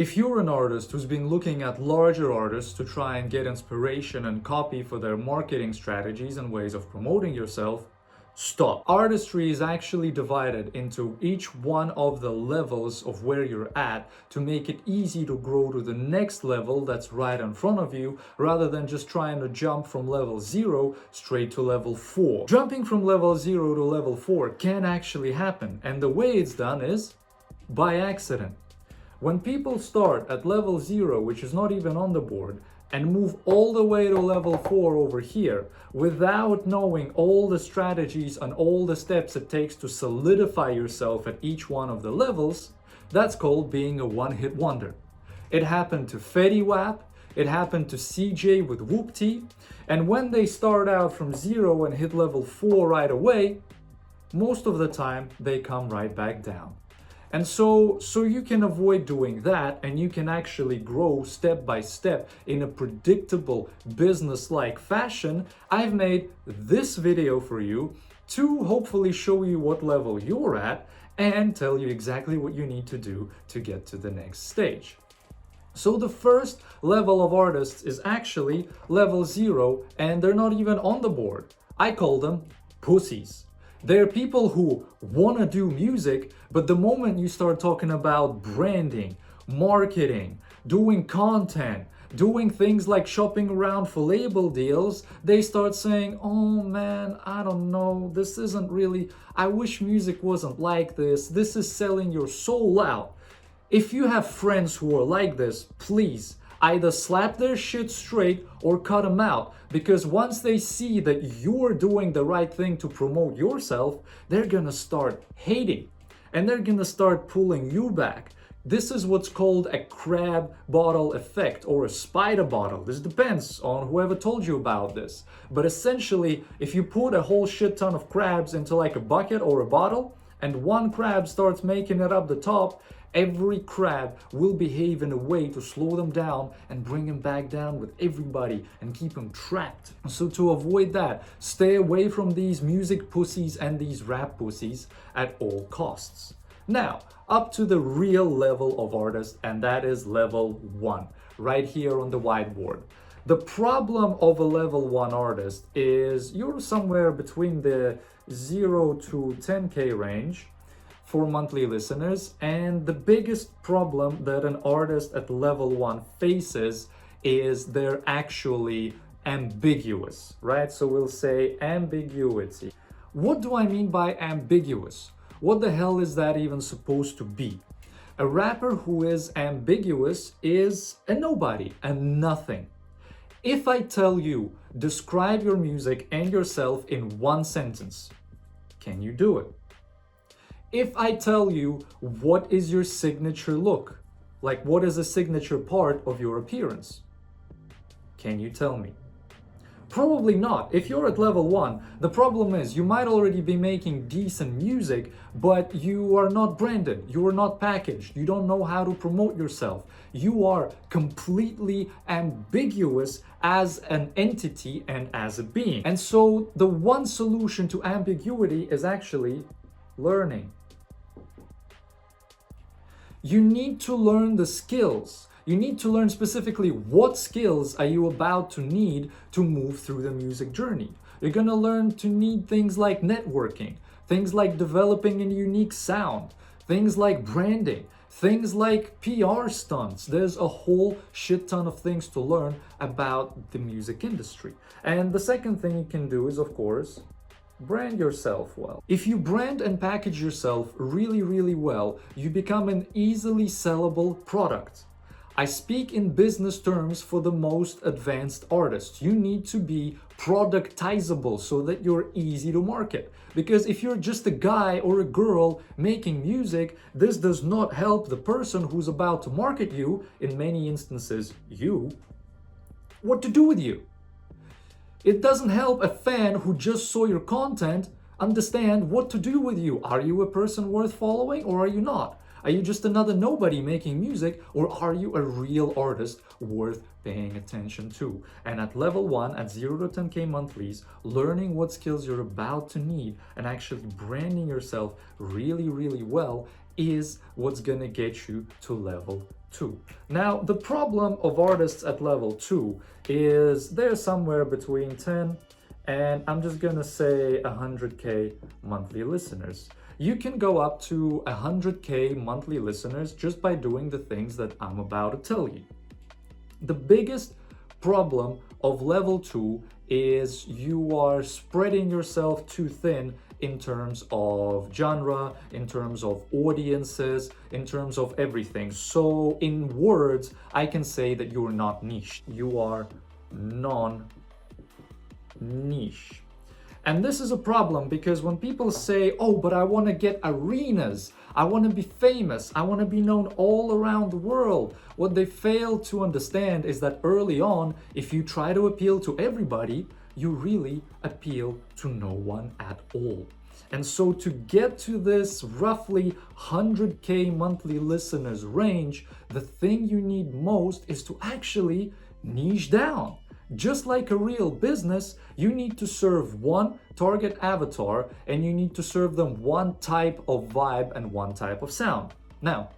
If you're an artist who's been looking at larger artists to try and get inspiration and copy for their marketing strategies and ways of promoting yourself, stop. Artistry is actually divided into each one of the levels of where you're at to make it easy to grow to the next level that's right in front of you, rather than just trying to jump from level 0 straight to level 4. Jumping from level 0 to level 4 can actually happen, and the way it's done is by accident. When people start at level 0, which is not even on the board, and move all the way to level 4 over here without knowing all the strategies and all the steps it takes to solidify yourself at each one of the levels, that's called being a one-hit wonder. It happened to Fetty Wap, it happened to CJ with Whoopty, and when they start out from 0 and hit level 4 right away, most of the time they come right back down. And so you can avoid doing that, and you can actually grow step by step in a predictable business-like fashion. I've made this video for you to hopefully show you what level you're at and tell you exactly what you need to do to get to the next stage. So the first level of artists is actually level 0, and they're not even on the board. I call them pussies. They're people who want to do music, but the moment you start talking about branding, marketing, doing content, doing things like shopping around for label deals, they start saying, oh man, I don't know, this isn't really, I wish music wasn't like this. This is selling your soul out. If you have friends who are like this, please either slap their shit straight or cut them out, because once they see that you're doing the right thing to promote yourself, they're gonna start hating and they're gonna start pulling you back. This is what's called a crab bottle effect or a spider bottle. This depends on whoever told you about this. But essentially, if you put a whole shit ton of crabs into like a bucket or a bottle, and one crab starts making it up the top, every crab will behave in a way to slow them down and bring them back down with everybody and keep them trapped. So to avoid that, stay away from these music pussies and these rap pussies at all costs. Now, up to the real level of artist, and that is level 1, right here on the whiteboard. The problem of a level 1 artist is you're somewhere between the 0 to 10K range for monthly listeners, and the biggest problem that an artist at level 1 faces is they're actually ambiguous, right? So we'll say ambiguity. What do I mean by ambiguous? What the hell is that even supposed to be? A rapper who is ambiguous is a nobody, a nothing. If I tell you, describe your music and yourself in one sentence, can you do it? If I tell you, what is your signature look? Like, what is a signature part of your appearance? Can you tell me? Probably not. If you're at level 1, the problem is you might already be making decent music, but you are not branded, you are not packaged, you don't know how to promote yourself. You are completely ambiguous as an entity and as a being. And so the one solution to ambiguity is actually learning. You need to learn the skills. You need to learn specifically what skills are you about to need to move through the music journey. You're gonna learn to need things like networking, things like developing a unique sound, things like branding, things like PR stunts. There's a whole shit ton of things to learn about the music industry. And the second thing you can do is, of course, brand yourself well. If you brand and package yourself really, really well, you become an easily sellable product. I speak in business terms for the most advanced artists. You need to be productizable so that you're easy to market. Because if you're just a guy or a girl making music, this does not help the person who's about to market you, in many instances you, what to do with you. It doesn't help a fan who just saw your content understand what to do with you. Are you a person worth following or are you not? Are you just another nobody making music, or are you a real artist worth paying attention to? And at level 1, at 0 to 10K monthlies, learning what skills you're about to need and actually branding yourself really, really well is what's gonna get you to level 2. Now, the problem of artists at level 2 is they're somewhere between 10 and I'm just gonna say 100k monthly listeners. You can go up to 100k monthly listeners just by doing the things that I'm about to tell you. The biggest problem of level 2 is you are spreading yourself too thin in terms of genre, in terms of audiences, in terms of everything. So in words, I can say that you're not niche. You are non-niche. And this is a problem because when people say, oh, but I want to get arenas, I want to be famous, I want to be known all around the world, what they fail to understand is that early on, if you try to appeal to everybody, you really appeal to no one at all. And so to get to this roughly 100k monthly listeners range, the thing you need most is to actually niche down. Just like a real business, you need to serve one target avatar and you need to serve them one type of vibe and one type of sound. Now,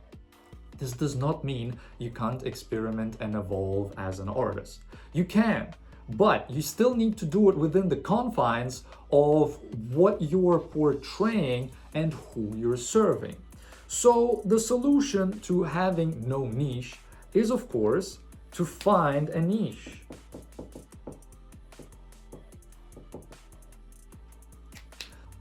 this does not mean you can't experiment and evolve as an artist. You can, but you still need to do it within the confines of what you're portraying and who you're serving. So the solution to having no niche is, of course, to find a niche.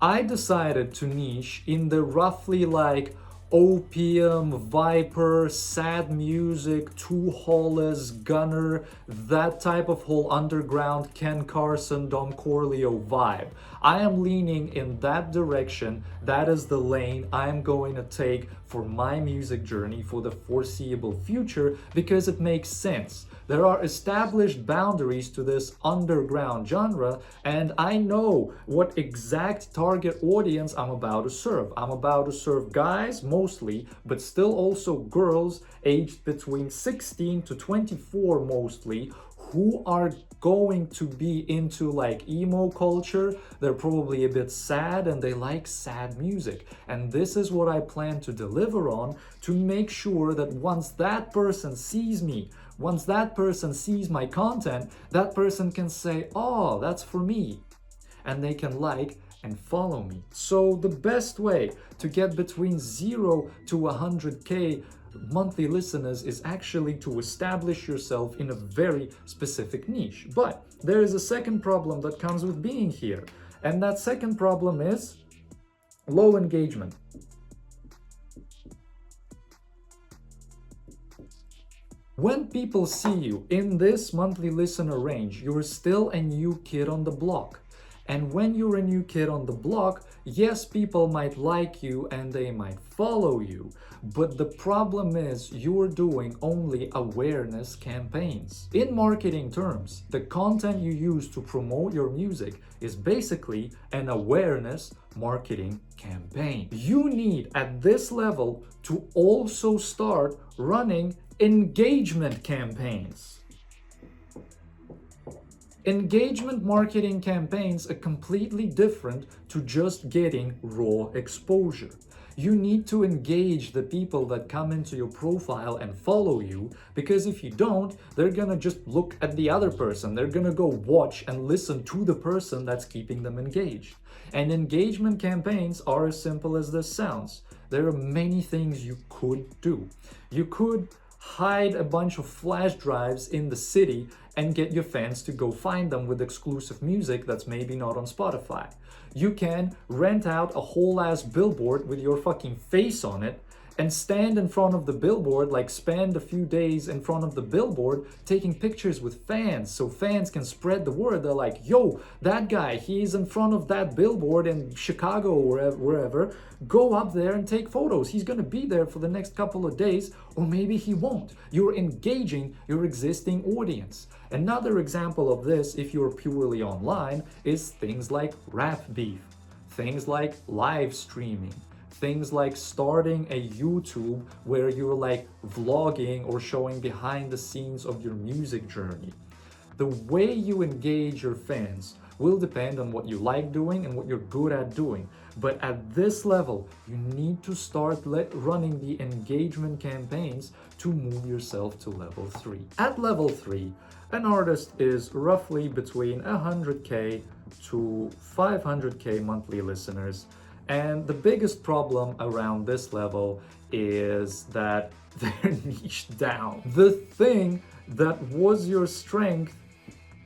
I decided to niche in the roughly like Opium, Viper, sad music, Two Hollis, Gunner, that type of whole underground Ken Carson, Don Corleo vibe. I am leaning in that direction. That is the lane I am going to take for my music journey for the foreseeable future because it makes sense. There are established boundaries to this underground genre, and I know what exact target audience I'm about to serve. I'm about to serve guys mostly, but still also girls aged between 16 to 24 mostly, who are going to be into like emo culture. They're probably a bit sad and they like sad music. And this is what I plan to deliver on to make sure that once that person sees me, once that person sees my content, that person can say, oh, that's for me. And they can like and follow me. So the best way to get between 0 to 100k monthly listeners is actually to establish yourself in a very specific niche. But there is a second problem that comes with being here. And that second problem is low engagement. When people see you in this monthly listener range, you're still a new kid on the block. And when you're a new kid on the block, yes, people might like you and they might follow you. But the problem is you're doing only awareness campaigns. In marketing terms, the content you use to promote your music is basically an awareness marketing campaign. You need at this level to also start running engagement campaigns. Engagement marketing campaigns are completely different to just getting raw exposure. You need to engage the people that come into your profile and follow you, because if you don't, they're gonna just look at the other person. They're gonna go watch and listen to the person that's keeping them engaged. And engagement campaigns are as simple as this sounds. There are many things you could do. You could hide a bunch of flash drives in the city and get your fans to go find them with exclusive music that's maybe not on Spotify. You can rent out a whole ass billboard with your fucking face on it and stand in front of the billboard, like spend a few days in front of the billboard taking pictures with fans so fans can spread the word. They're like, yo, that guy, he's in front of that billboard in Chicago or wherever. Go up there and take photos. He's gonna be there for the next couple of days, or maybe he won't. You're engaging your existing audience. Another example of this, if you're purely online, is things like rap beef, things like live streaming, things like starting a YouTube where you're like vlogging or showing behind the scenes of your music journey. The way you engage your fans will depend on what you like doing and what you're good at doing. But at this level, you need to start running the engagement campaigns to move yourself to level 3. At level 3, an artist is roughly between 100k to 500k monthly listeners. And the biggest problem around this level is that they're niched down. The thing that was your strength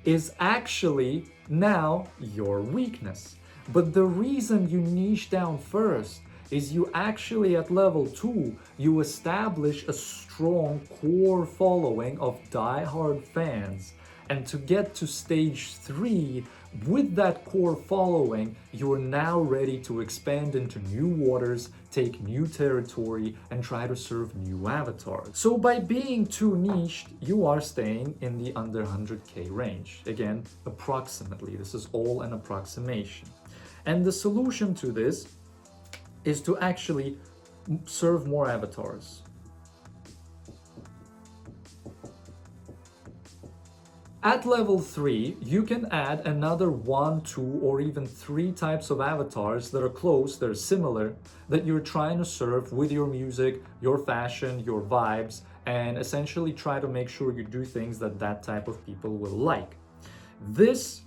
is actually now your weakness. But the reason you niche down first is you actually at level 2, you establish a strong core following of die-hard fans. And to get to stage 3, with that core following, you're now ready to expand into new waters, take new territory, and try to serve new avatars. So by being too niched, you are staying in the under 100k range. Again, approximately. This is all an approximation. And the solution to this is to actually serve more avatars. At level 3, you can add another 1, 2, or even 3 types of avatars that are close, that are similar, that you're trying to serve with your music, your fashion, your vibes, and essentially try to make sure you do things that that type of people will like. This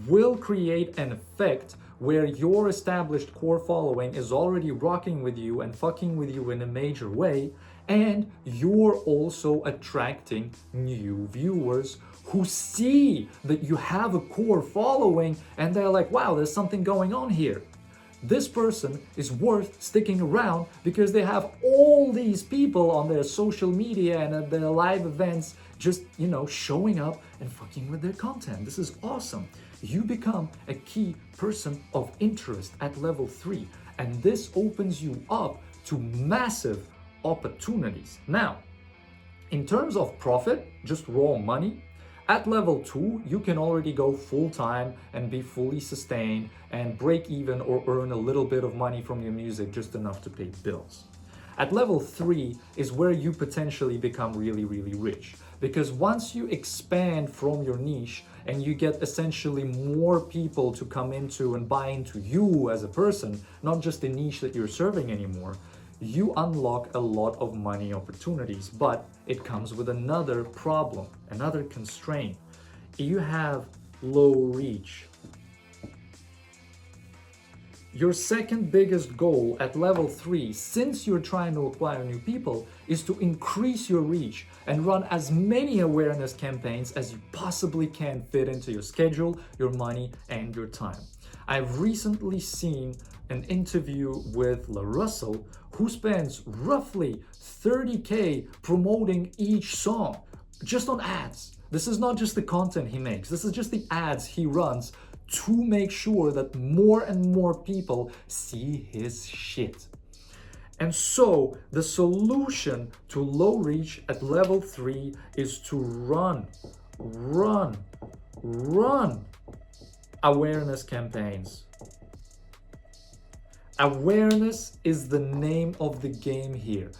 will create an effect where your established core following is already rocking with you and fucking with you in a major way, and you're also attracting new viewers who see that you have a core following and they're like, wow, there's something going on here. This person is worth sticking around because they have all these people on their social media and at their live events just, showing up and fucking with their content. This is awesome. You become a key person of interest at level 3, and this opens you up to massive opportunities. Now, in terms of profit, just raw money, at level 2, you can already go full-time and be fully sustained and break even or earn a little bit of money from your music, just enough to pay bills. At level 3 is where you potentially become really, really rich. Because once you expand from your niche and you get essentially more people to come into and buy into you as a person, not just the niche that you're serving anymore, you unlock a lot of money opportunities. But it comes with another problem, another constraint. You have low reach. Your second biggest goal at level 3, since you're trying to acquire new people, is to increase your reach and run as many awareness campaigns as you possibly can fit into your schedule, your money, and your time. I've recently seen an interview with La Russell, who spends roughly 30k promoting each song just on ads. This is not just the content he makes, this is just the ads he runs to make sure that more and more people see his shit. And so the solution to low reach at level 3 is to run awareness campaigns. Awareness is the name of the game here.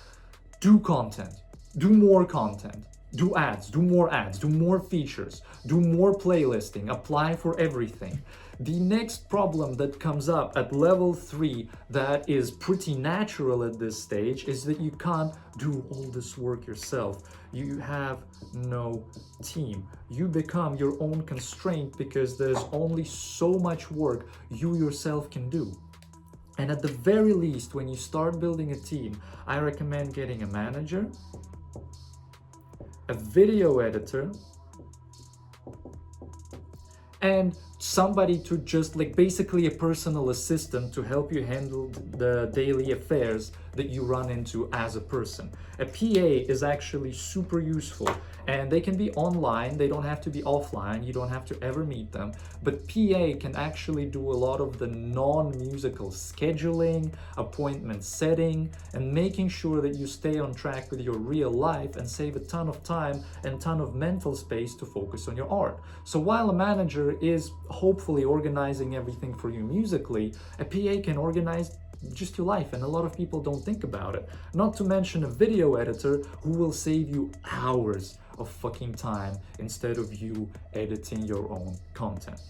Do content, do more content, do ads, do more features, do more playlisting, apply for everything. The next problem that comes up at level 3 that is pretty natural at this stage is that you can't do all this work yourself. You have no team. You become your own constraint because there's only so much work you yourself can do. And at the very least, when you start building a team, I recommend getting a manager, a video editor, and somebody to just basically a personal assistant to help you handle the daily affairs that you run into as a person. A PA is actually super useful, and they can be online, they don't have to be offline, you don't have to ever meet them, but PA can actually do a lot of the non-musical scheduling, appointment setting, and making sure that you stay on track with your real life and save a ton of time and ton of mental space to focus on your art. So while a manager is hopefully organizing everything for you musically, a PA can organize just your life, and a lot of people don't think about it. Not to mention a video editor who will save you hours of fucking time instead of you editing your own content.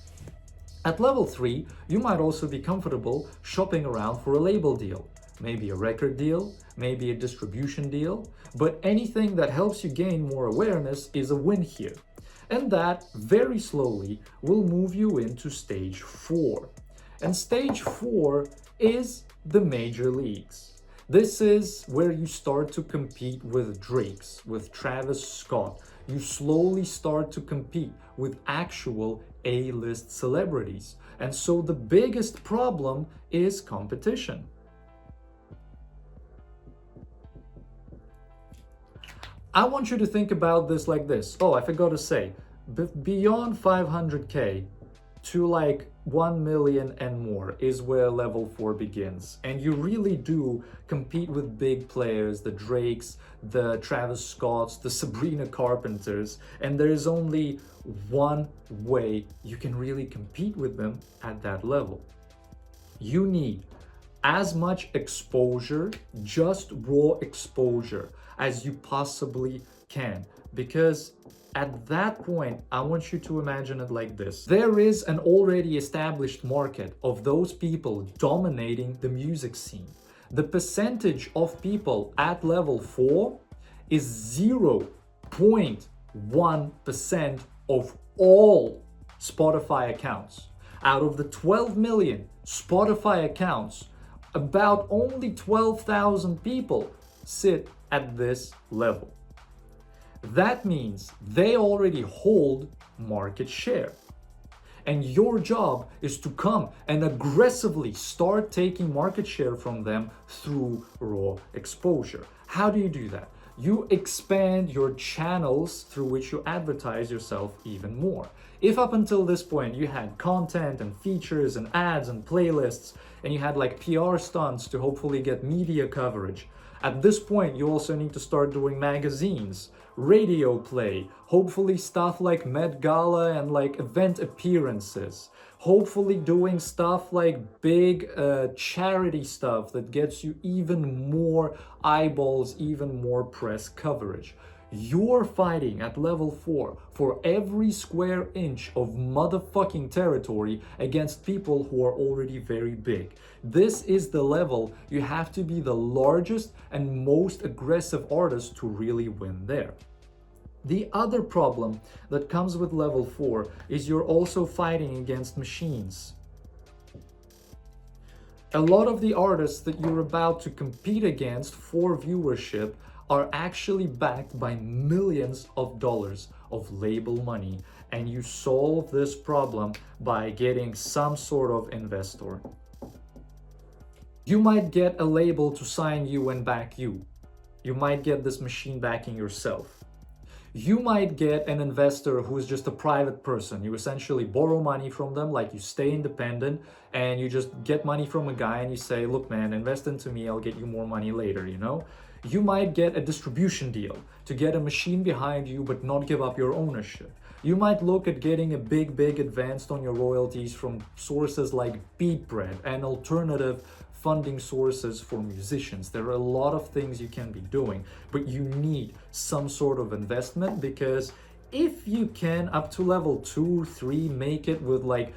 At level 3, you might also be comfortable shopping around for a label deal, maybe a record deal, maybe a distribution deal, but anything that helps you gain more awareness is a win here. And that, very slowly, will move you into stage 4. And stage 4 is the major leagues. This is where you start to compete with Drakes, with Travis Scott. You slowly start to compete with actual A-list celebrities. And so the biggest problem is competition. I want you to think about this like this. Oh, I forgot to say, beyond 500K to like 1 million and more is where level 4 begins. And you really do compete with big players, the Drakes, the Travis Scotts, the Sabrina Carpenters, and there is only one way you can really compete with them at that level. You need as much exposure, just raw exposure, as you possibly can, because at that point, I want you to imagine it like this. There is an already established market of those people dominating the music scene. The percentage of people at level 4 is 0.1% of all Spotify accounts. Out of the 12 million Spotify accounts, about only 12,000 people sit at this level. That means they already hold market share. And your job is to come and aggressively start taking market share from them through raw exposure. How do you do that? You expand your channels through which you advertise yourself even more. If up until this point you had content and features and ads and playlists, and you had like PR stunts to hopefully get media coverage, at this point you also need to start doing magazines, radio play, hopefully stuff like Met Gala and like event appearances, hopefully doing stuff like big charity stuff that gets you even more eyeballs, even more press coverage. You're fighting at level 4 for every square inch of motherfucking territory against people who are already very big. This is the level you have to be the largest and most aggressive artist to really win there. The other problem that comes with level 4 is you're also fighting against machines. A lot of the artists that you're about to compete against for viewership are actually backed by millions of dollars of label money, and you solve this problem by getting some sort of investor. You might get a label to sign you and back you. You might get this machine backing yourself. You might get an investor who is just a private person. You essentially borrow money from them, like you stay independent, and you just get money from a guy and you say, look man, invest into me, I'll get you more money later, you know? You might get a distribution deal to get a machine behind you but not give up your ownership. You might look at getting a big advance on your royalties from sources like Beatbread and alternative funding sources for musicians. There are a lot of things you can be doing, but you need some sort of investment, because if you can up to level 2, 3 make it with like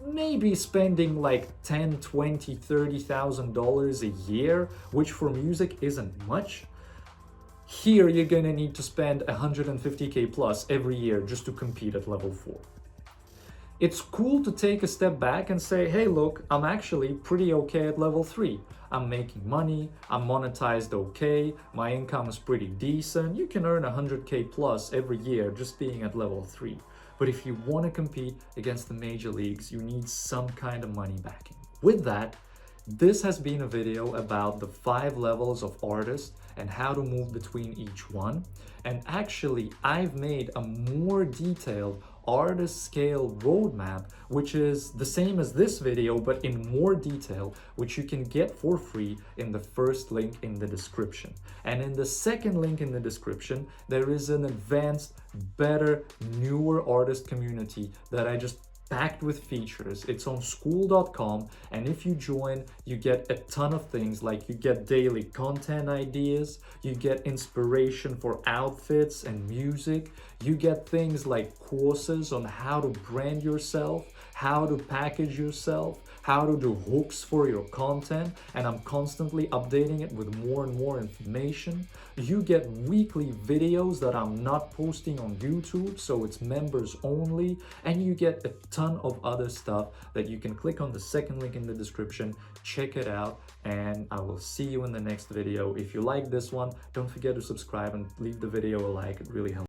maybe spending like $10, $20, $30,000 a year, which for music isn't much, here you're gonna need to spend 150K plus every year just to compete at level 4. It's cool to take a step back and say, hey, look, I'm actually pretty okay at level 3. I'm making money, I'm monetized okay, my income is pretty decent. You can earn 100K plus every year just being at level 3. But if you want to compete against the major leagues, you need some kind of money backing. With that, this has been a video about the 5 levels of artists and how to move between each one. And actually, I've made a more detailed artist scale roadmap, which is the same as this video, but in more detail, which you can get for free in the first link in the description. And in the second link in the description, there is an advanced, better, newer artist community that I just packed with features. It's on skool.com, and if you join, you get a ton of things, like you get daily content ideas, you get inspiration for outfits and music, you get things like courses on how to brand yourself, how to package yourself, how to do hooks for your content, and I'm constantly updating it with more and more information. You get weekly videos that I'm not posting on YouTube, so it's members only, and you get a ton of other stuff that you can click on the second link in the description, check it out, and I will see you in the next video. If you like this one, don't forget to subscribe and leave the video a like, it really helps.